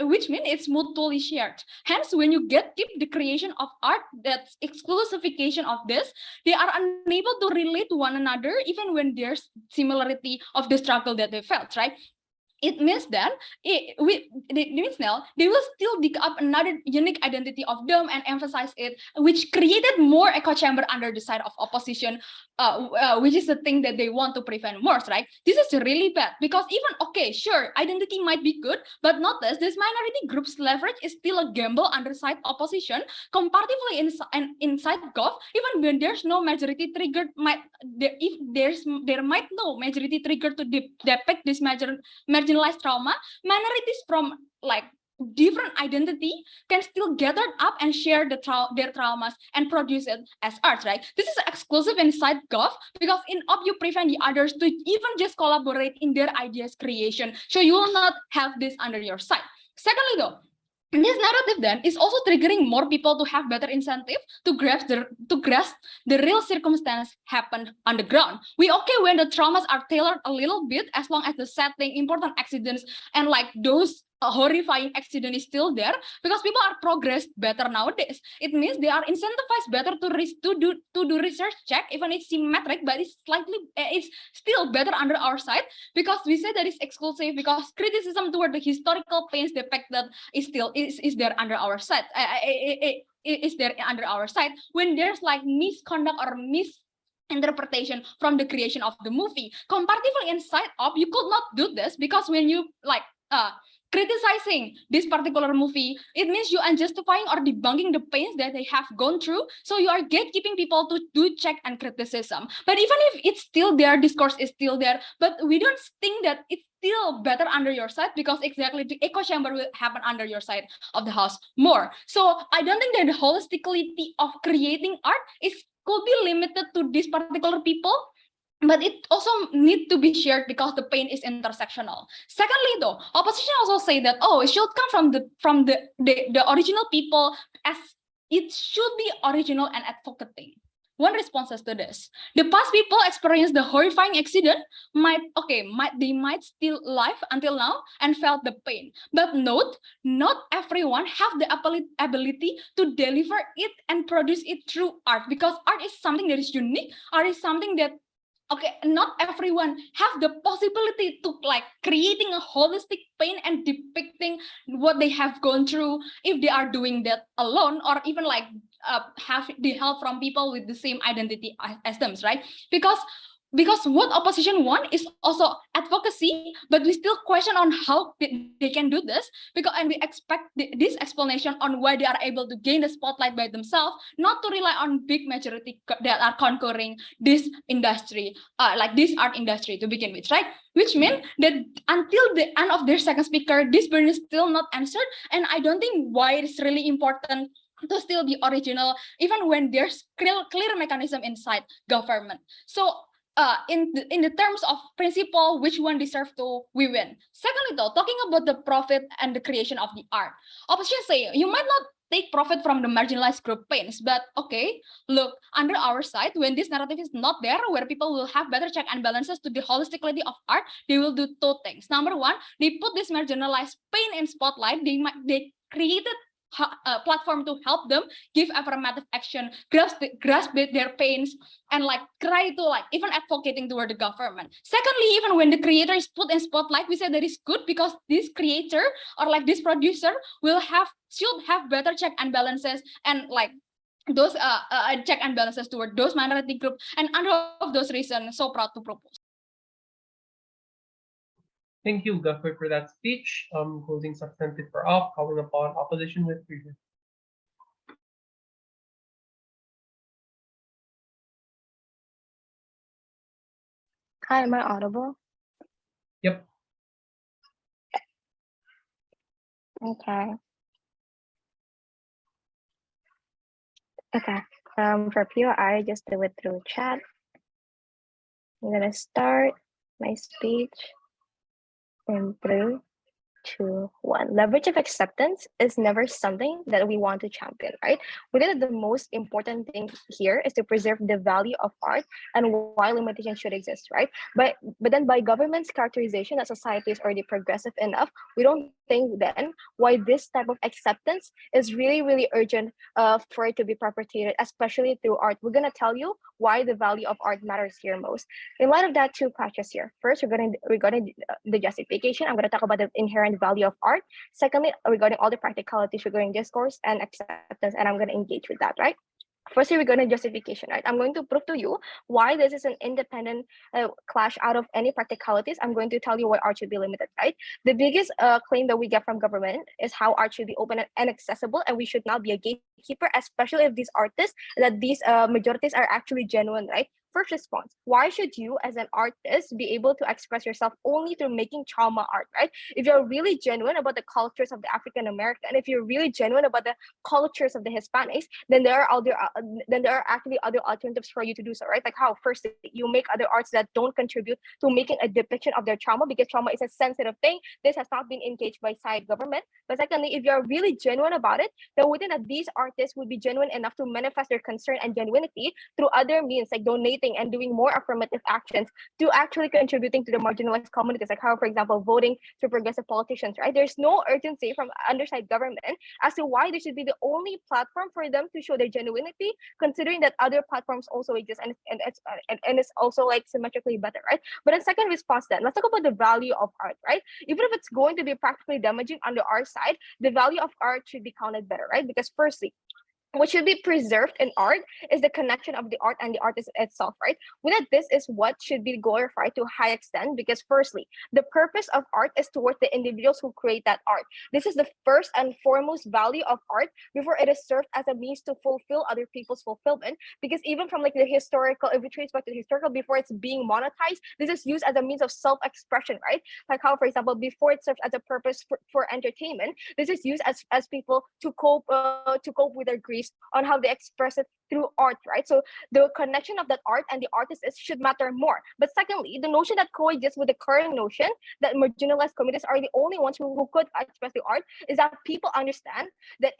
Which means it's mutually shared. Hence, when you keep the creation of art, that's exclusification of this, they are unable to relate to one another, even when there's similarity of the struggle that they felt, right? It means that they will still dig up another unique identity of them and emphasize it, which created more echo chamber under the side of opposition, which is the thing that they want to prevent more, right? This is really bad, because even, okay, sure, identity might be good, but notice this minority group's leverage is still a gamble under side opposition, comparatively inside Gov, even when there's no majority triggered, there might no majority trigger to depict this marginalized trauma, minorities from like different identity can still gather up and share their traumas and produce it as art, right? This is exclusive inside Gov, because in Op you prevent the others to even just collaborate in their ideas creation, so you will not have this under your side. Secondly, though, this narrative then is also triggering more people to have better incentive to grasp the real circumstance happened on the ground. We okay when the traumas are tailored a little bit, as long as the setting, important accidents, and like those horrifying accident is still there, because people are progressed better nowadays. It means they are incentivized better to do research check, even it's symmetric, but it's still better under our side, because we say that it's exclusive, because criticism toward the historical pains depicted is there under our side. is there under our side when there's like misconduct or misinterpretation from the creation of the movie. Comparatively inside of, you could not do this because when you like criticizing this particular movie, it means you are justifying or debunking the pains that they have gone through. So you are gatekeeping people to do check and criticism. But even if it's still there, discourse is still there, but we don't think that it's still better under your side because exactly the echo chamber will happen under your side of the house more. So I don't think that the holisticity of creating art could be limited to these particular people, but it also need to be shared because the pain is intersectional. Secondly, though, opposition also say that it should come from the original people, as it should be original and advocating. One responses to this: the past people experienced the horrifying accident, they might still live until now and felt the pain. But note, not everyone have the ability to deliver it and produce it through art, because art is something that is unique. Art is something that not everyone have the possibility to like creating a holistic pain and depicting what they have gone through if they are doing that alone, or even like have the help from people with the same identity as them, right? Because what opposition want is also advocacy, but we still question on how they can do this, and we expect this explanation on why they are able to gain the spotlight by themselves, not to rely on big majority that are conquering this industry, like this art industry to begin with, right? Which means that until the end of their second speaker, this burden is still not answered, and I don't think why it's really important to still be original, even when there's clear mechanism inside government. So in the terms of principle, which one deserves to we win? Secondly, though, talking about the profit and the creation of the art, opposition say you might not take profit from the marginalized group pains, but look, under our side, when this narrative is not there, where people will have better check and balances to the holisticity of art, they will do two things. Number one, they put this marginalized pain in spotlight. They created a platform to help them give affirmative action, grasp their pains, and like try to like even advocating toward the government. Secondly, even when the creator is put in spotlight, we say that is good because this creator or like this producer should have better check and balances, and like those check and balances toward those minority group, and under of those reasons, so proud to propose. Thank you, Guffer, for that speech. Closing substantive for off, calling upon opposition with reason. Hi, am I audible? Yep. Okay. Okay. For POI, just do it through chat. I'm gonna start my speech in 3, 2, 1. Leverage of acceptance is never something that we want to champion, right? We think that the most important thing here is to preserve the value of art and why limitation should exist, right? But then by government's characterization that society is already progressive enough, we don't think then why this type of acceptance is really, really urgent for it to be propagated, especially through art. We're gonna tell you why the value of art matters here most. In light of that, two patches here. First, regarding the justification, I'm gonna talk about the inherent value of art. Secondly, regarding all the practicalities regarding discourse and acceptance, and I'm going to engage with that, right? Firstly, regarding justification, right? I'm going to prove to you why this is an independent clash out of any practicalities. I'm going to tell you why art should be limited, right? The biggest claim that we get from government is how art should be open and accessible, and we should not be a gatekeeper, especially if these artists, that these majorities are actually genuine, right? First response, why should you as an artist be able to express yourself only through making trauma art, right? If you're really genuine about the cultures of the African American, if you're really genuine about the cultures of the Hispanics, then there are actually other alternatives for you to do so, right? Like how first you make other arts that don't contribute to making a depiction of their trauma, because trauma is a sensitive thing. This has not been engaged by side government. But secondly, if you're really genuine about it, then within that these artists would be genuine enough to manifest their concern and genuinity through other means, like donating and doing more affirmative actions to actually contributing to the marginalized communities, like how, for example, voting to progressive politicians, right? There's no urgency from underside government as to why this should be the only platform for them to show their genuinity, considering that other platforms also exist, and it's also like symmetrically better, right? But in second response, then let's talk about the value of art, right? Even if it's going to be practically damaging under our side, the value of art should be counted better, right? Because firstly, what should be preserved in art is the connection of the art and the artist itself, right? With that, this is what should be glorified to a high extent because firstly, the purpose of art is towards the individuals who create that art. This is the first and foremost value of art before it is served as a means to fulfill other people's fulfillment. Because even from like the historical, if we trace back to the historical, before it's being monetized, this is used as a means of self-expression, right? Like how, for example, before it serves as a purpose for entertainment, this is used as people to cope with their griefs on how they express it through art, right? So the connection of that art and the artist should matter more. But secondly, the notion that coexists with the current notion that marginalized communities are the only ones who could express the art is that people understand that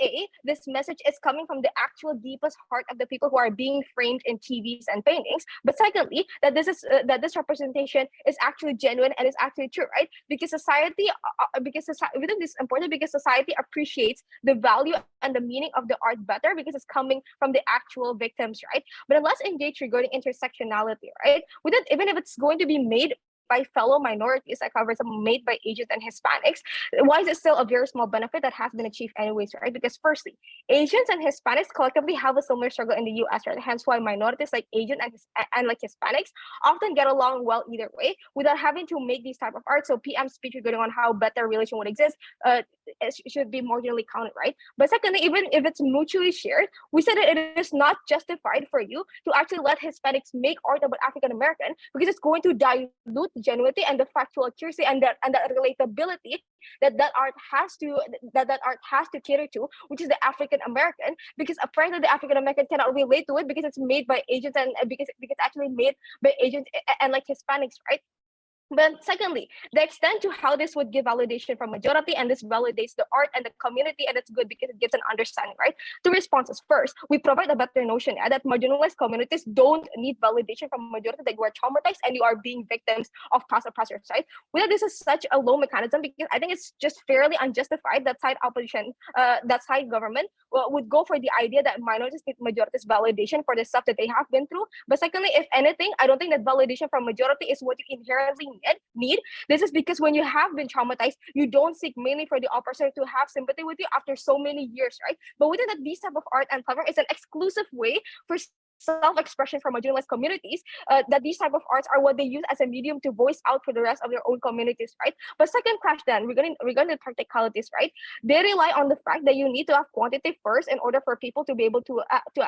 this message is coming from the actual deepest heart of the people who are being framed in TVs and paintings. But secondly, that this representation is actually genuine and is actually true, right? Because society, within this important because society appreciates the value and the meaning of the art better because it's coming from the actual victims, right? But then let's engage regarding intersectionality, right? With it, even if it's going to be made by fellow minorities, like for example, made by Asians and Hispanics, why is it still a very small benefit that has been achieved anyways, right? Because firstly, Asians and Hispanics collectively have a similar struggle in the US, right? Hence why minorities like Asian and like Hispanics often get along well either way without having to make these type of art. So PM's speech regarding on how better relation would exist it should be marginally counted, right? But secondly, even if it's mutually shared, we said that it is not justified for you to actually let Hispanics make art about African American because it's going to dilute the genuinity and the factual accuracy and that relatability that art has to cater to, which is the African American, because apparently the African American cannot relate to it because it's made by Asians and because it's actually made by Asians and like Hispanics, right? But secondly, the extent to how this would give validation from majority, and this validates the art and the community, and it's good because it gives an understanding, right? Two responses. First, we provide a better notion that marginalized communities don't need validation from majority, that you are traumatized and you are being victims of past oppressors, right? Whether this is such a low mechanism, because I think it's just fairly unjustified that side opposition, that side government would go for the idea that minorities need majority's validation for the stuff that they have been through. But secondly, if anything, I don't think that validation from majority is what you inherently need. This is because when you have been traumatized, you don't seek mainly for the oppressor to have sympathy with you after so many years, right? But within that, these type of art and platform is an exclusive way for self-expression from marginalized communities, that these type of arts are what they use as a medium to voice out for the rest of their own communities, right? But second question, regarding the practicalities, right? They rely on the fact that you need to have quantity first in order for people to be able to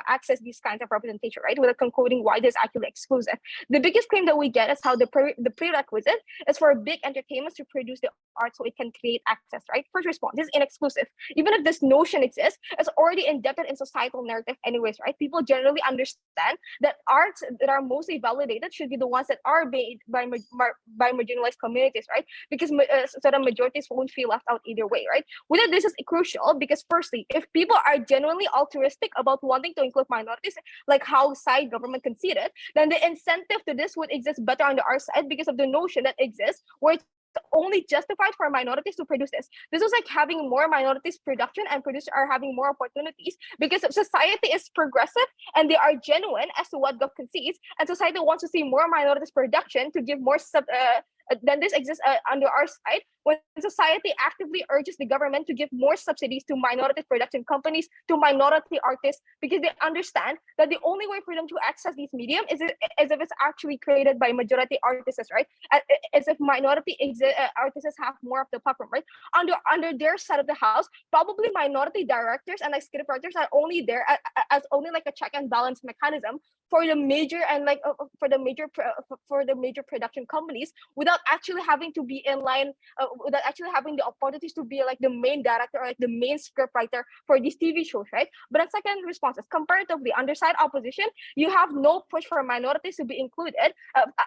access these kinds of representation, right? Without concluding why this is actually exclusive. The biggest claim that we get is how the prerequisite is for big entertainments to produce the art so it can create access, right? First response, this is inexclusive. Even if this notion exists, it's already embedded in societal narrative anyways, right? People generally understand that arts that are mostly validated should be the ones that are made by marginalized communities, right? Because so the majorities won't feel left out either way, right? Whether this is crucial because firstly, if people are genuinely altruistic about wanting to include minorities, like how side government conceded, then the incentive to this would exist better on the art side because of the notion that exists where it's only justified for minorities to produce this. This is like having more minorities production and producers are having more opportunities because society is progressive and they are genuine as to what Gov concedes, and society wants to see more minorities production to give more then this exists under our side when society actively urges the government to give more subsidies to minority production companies, to minority artists, because they understand that the only way for them to access these medium is if it's actually created by majority artists, right? As if minority artists have more of the platform, right? Under their side of the house, probably minority directors and like script writers are only there as only like a check and balance mechanism for the major and like for the major production companies without actually having to be in line, without actually having the opportunities to be like the main director or like the main script writer for these TV shows, right? But a second response is comparatively under side opposition, you have no push for minorities to be included.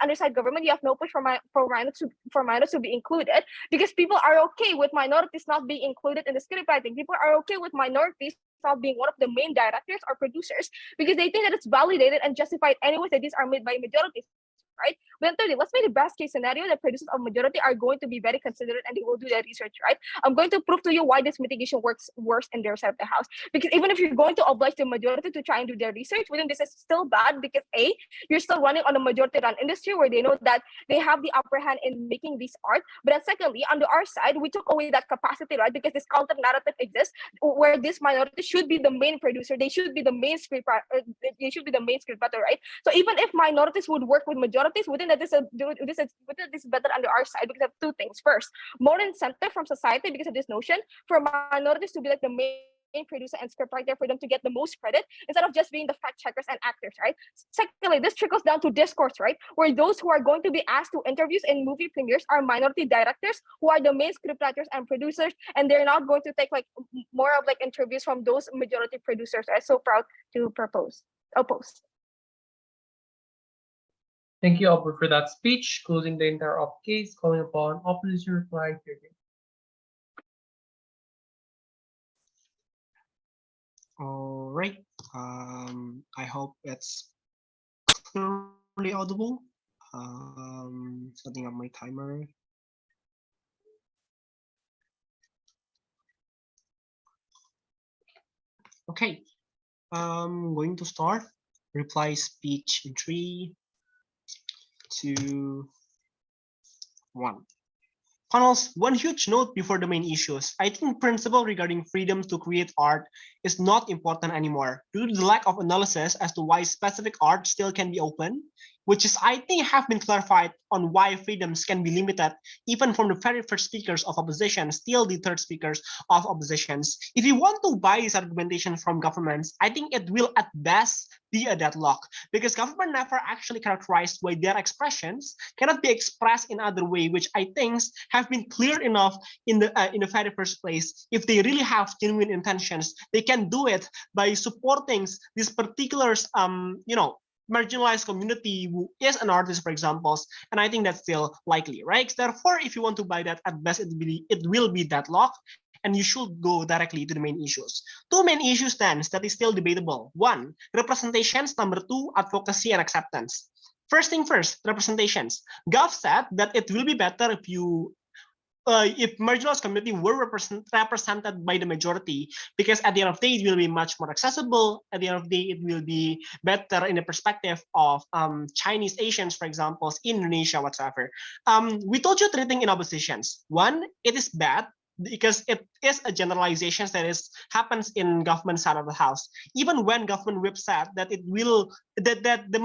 Under side government, you have no push for minorities to be included because people are okay with minorities not being included in the script writing. People are okay with minorities not being one of the main directors or producers because they think that it's validated and justified anyways that these are made by majorities. right? But then thirdly, let's make the best case scenario that producers of majority are going to be very considerate and they will do their research, right? I'm going to prove to you why this mitigation works worse in their side of the house. Because even if you're going to oblige the majority to try and do their research, within this is still bad because A, you're still running on a majority run industry where they know that they have the upper hand in making this art. But then secondly, on our side, we took away that capacity, right? Because this counter narrative exists where this minority should be the main producer, they should be the main script, they should be the main script writer, right? So even if minorities would work with majorities, within that this is better under our side because of two things. First, more incentive from society because of this notion for minorities to be like the main producer and scriptwriter for them to get the most credit instead of just being the fact checkers and actors, right? Secondly, this trickles down to discourse, right? Where those who are going to be asked to interviews in movie premieres are minority directors who are the main scriptwriters and producers, and they're not going to take like more of like interviews from those majority producers. I'm so proud to oppose. Thank you, Albert, for that speech. Closing the entire op case, calling upon opposition reply period. All right. I hope it's clearly audible. Setting up my timer. Okay. I'm going to start. Reply speech in 3, 2, 1. Panels, one huge note before the main issues. I think principle regarding freedom to create art is not important anymore due to the lack of analysis as to why specific art still can be open, which is I think have been clarified on why freedoms can be limited even from the very first speakers of opposition, still the third speakers of oppositions. If you want to buy this argumentation from governments, I think it will at best be a deadlock because government never actually characterized why their expressions cannot be expressed in other way, which I think have been clear enough in the very first place. If they really have genuine intentions, they can do it by supporting these particular marginalized community who is an artist, for example, and I think that's still likely, right? Therefore, if you want to buy that, at best it will be deadlock, and you should go directly to the main issues. Two main issues then that is still debatable. One, representations. Number two, advocacy and acceptance. First thing first, representations. Gov said that it will be better if marginalized community were represented by the majority, because at the end of the day, it will be much more accessible. At the end of the day, it will be better in the perspective of Chinese Asians, for example, in Indonesia, whatsoever. We told you 3 things in oppositions. One, it is bad because it is a generalization that happens in government side of the house. Even when government whip said that it will that the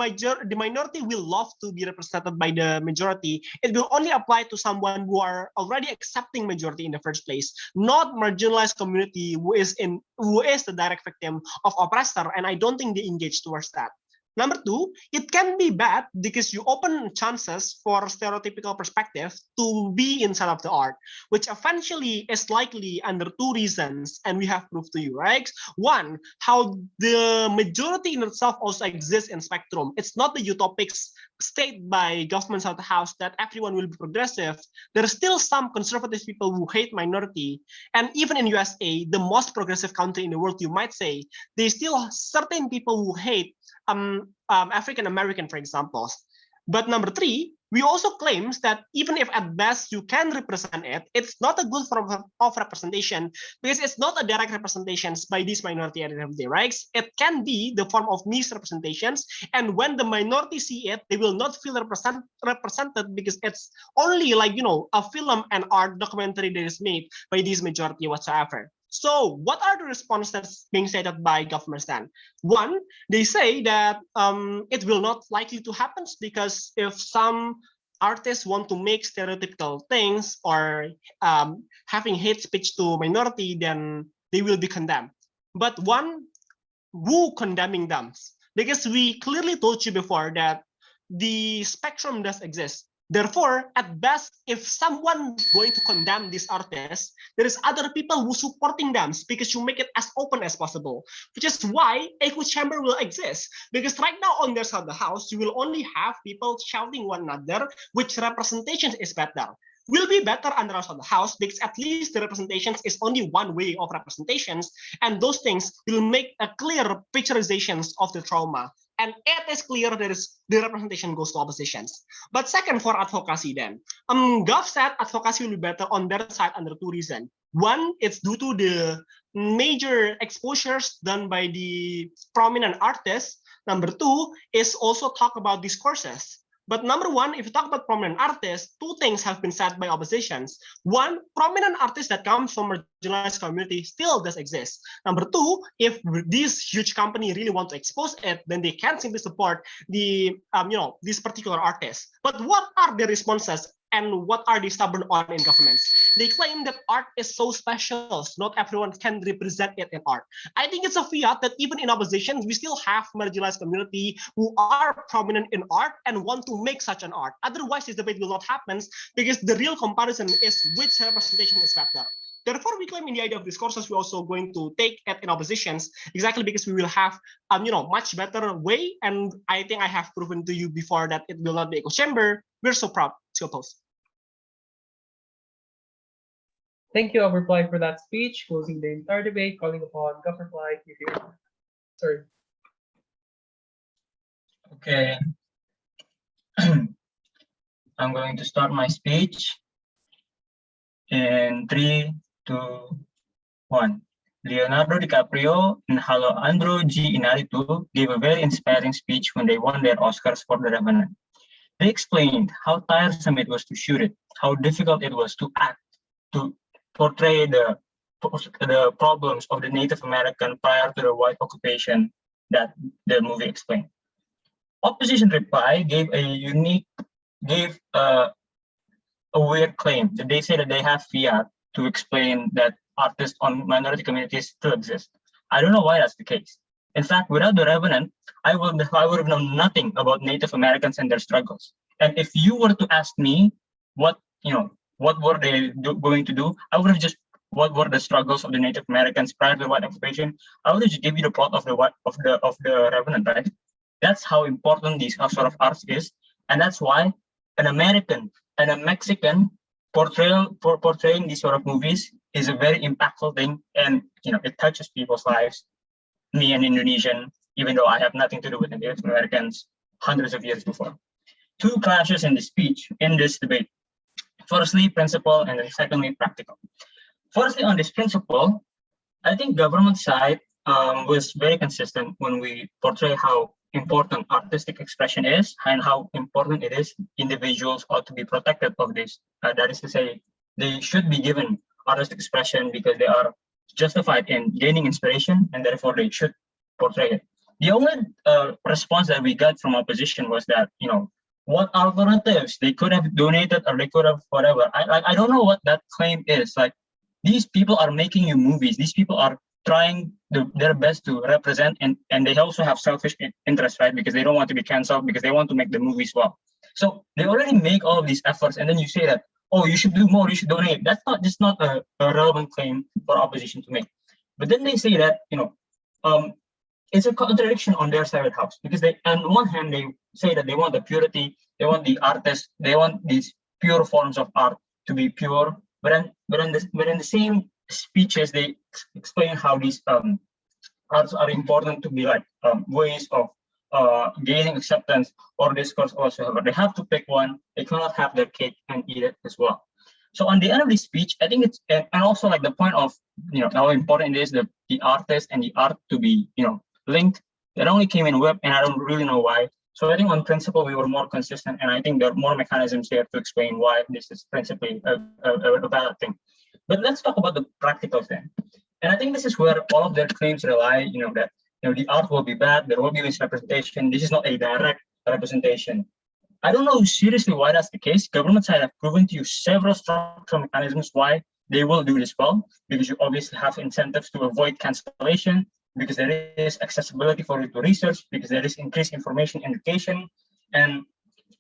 minority will love to be represented by the majority, it will only apply to someone who are already accepting majority in the first place, not marginalized community who is the direct victim of oppressor. And I don't think they engage towards that. Number two, it can be bad because you open chances for stereotypical perspective to be inside of the art, which eventually is likely under 2 reasons, and we have proved to you, right? One, how the majority in itself also exists in spectrum. It's not the utopics stated by governments of the house that everyone will be progressive. There are still some conservative people who hate minority, and even in USA, the most progressive country in the world, you might say, there's still certain people who hate African American, for example. But number 3, we also claims that even if at best you can represent it, it's not a good form of representation because it's not a direct representation by this minority at the end of the day, right? It can be the form of misrepresentations, and when the minority see it, they will not feel represented because it's only like, a film and art documentary that is made by this majority whatsoever. So what are the responses being stated by governments then? One, they say that it will not likely to happen because if some artists want to make stereotypical things or having hate speech to minority, then they will be condemned. But one, who condemning them? Because we clearly told you before that the spectrum does exist. Therefore, at best, if someone going to condemn this artist, there is other people who supporting them because you make it as open as possible, which is why echo chamber will exist. Because right now on their side of the house, you will only have people shouting one another, which representation is better. Will be better under us on the house because at least the representations is only one way of representations, and those things will make a clear picturizations of the trauma. and it is clear that the representation goes to oppositions. But second, for advocacy then, Gov said advocacy will be better on their side under two reasons. One, it's due to the major exposures done by the prominent artists. Number two is also talk about discourses. But number one, if you talk about prominent artists, two things have been said by oppositions. One, prominent artists that come from marginalized community still does exist. Number two, if this huge company really want to expose it, then they can simply support the this particular artist. But what are the responses and what are they stubborn on in governments? They claim that art is so special, so not everyone can represent it in art. I think it's a fiat that even in opposition, we still have marginalized community who are prominent in art and want to make such an art. Otherwise, this debate will not happen because the real comparison is which representation is better. Therefore, we claim in the idea of discourses, we're also going to take it in oppositions exactly because we will have much better way. And I think I have proven to you before that it will not be echo chamber. We're so proud to oppose. Thank you, reply for that speech. Closing the entire debate, calling upon Gov reply. Sorry. Okay. I'm going to start my speech in 3, 2, 1. Leonardo DiCaprio and Alejandro G. Inarritu gave a very inspiring speech when they won their Oscars for The Revenant. They explained how tiresome it was to shoot it, how difficult it was to act, to portray the problems of the Native American prior to the white occupation that the movie explained. Opposition reply gave a weird claim that they say that they have fiat to explain that artists on minority communities still exist. I don't know why that's the case. In fact, without The Revenant, I would have known nothing about Native Americans and their struggles. And if you were to ask me what were they going to do, I would have just what were the struggles of the Native Americans prior to the white occupation. I would have just give you the plot of the Revenant, right? That's how important these sort of arts is, and that's why an American and a Mexican portraying these sort of movies is a very impactful thing, and it touches people's lives. Me, an Indonesian, even though I have nothing to do with the Native Americans hundreds of years before. Two clashes in the speech in this debate. Firstly, principle, and then secondly, practical. Firstly, on this principle, I think government side was very consistent when we portray how important artistic expression is and how important it is individuals ought to be protected of this. That is to say, they should be given artistic expression because they are justified in gaining inspiration and therefore they should portray it. The only response that we got from opposition was that, what alternatives? They could have donated or they could have whatever. I don't know what that claim is. Like, these people are making you movies. These people are trying their best to represent, and they also have selfish interest, right? Because they don't want to be canceled, because they want to make the movies well. So they already make all of these efforts, and then you say that, oh, you should do more, you should donate. That's not a relevant claim for opposition to make. But then they say that, it's a contradiction on their side of the house, because they, on one hand, they say that they want the purity, they want the artists, they want these pure forms of art to be pure, but in the same speeches, they explain how these arts are important to be like ways of gaining acceptance or discourse whatsoever. They have to pick one. They cannot have their cake and eat it as well. So on the end of the speech, I think it's, and also like the point of, how important it is the artist and the art to be, linked. That only came in web, and I don't really know why. So I think on principle, we were more consistent, and I think there are more mechanisms here to explain why this is principally a valid thing. But let's talk about the practical thing. And I think this is where all of their claims rely, that the art will be bad, there will be misrepresentation. This is not a direct representation. I don't know seriously why that's the case. Government side have proven to you several structural mechanisms why they will do this well, because you obviously have incentives to avoid cancellation, because there is accessibility for you to research, because there is increased information education. And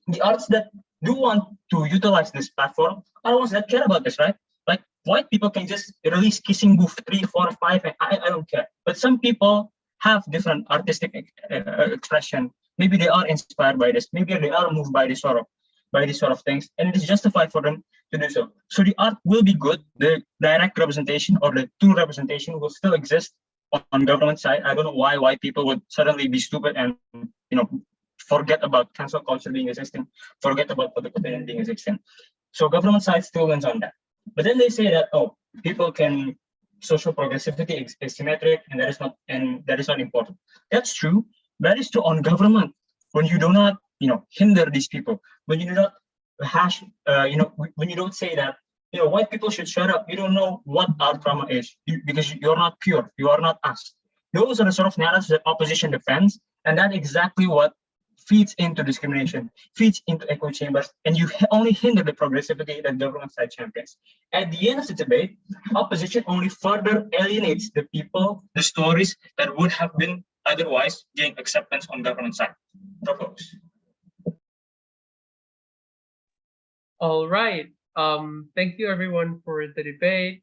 the arts that do want to utilize this platform are the ones that care about this, right? Like, white people can just release Kissing Booth 3, 4, 5, and I don't care. But some people have different artistic expression. Maybe they are inspired by this. Maybe they are moved by these sort of things, and it is justified for them to do so. So the art will be good. The direct representation or the true representation will still exist, on government side, I don't know why people would suddenly be stupid and forget about cancel culture being existing, forget about political opinion being existing. So government side still wins on that. But then they say that, oh, people can social progressivity is symmetric and that is not important. That's true. That is true on government. When you do not, hinder these people, when you do not when you don't say that, white people should shut up. You don't know what our trauma is because you're not pure. You are not us. Those are the sort of narratives that opposition defends, and that's exactly what feeds into discrimination, feeds into echo chambers, and you only hinder the progressivity that government side champions. At the end of the debate, opposition only further alienates the people, the stories that would have been otherwise gain acceptance on government side. Propose. All right. Thank you everyone for the debate.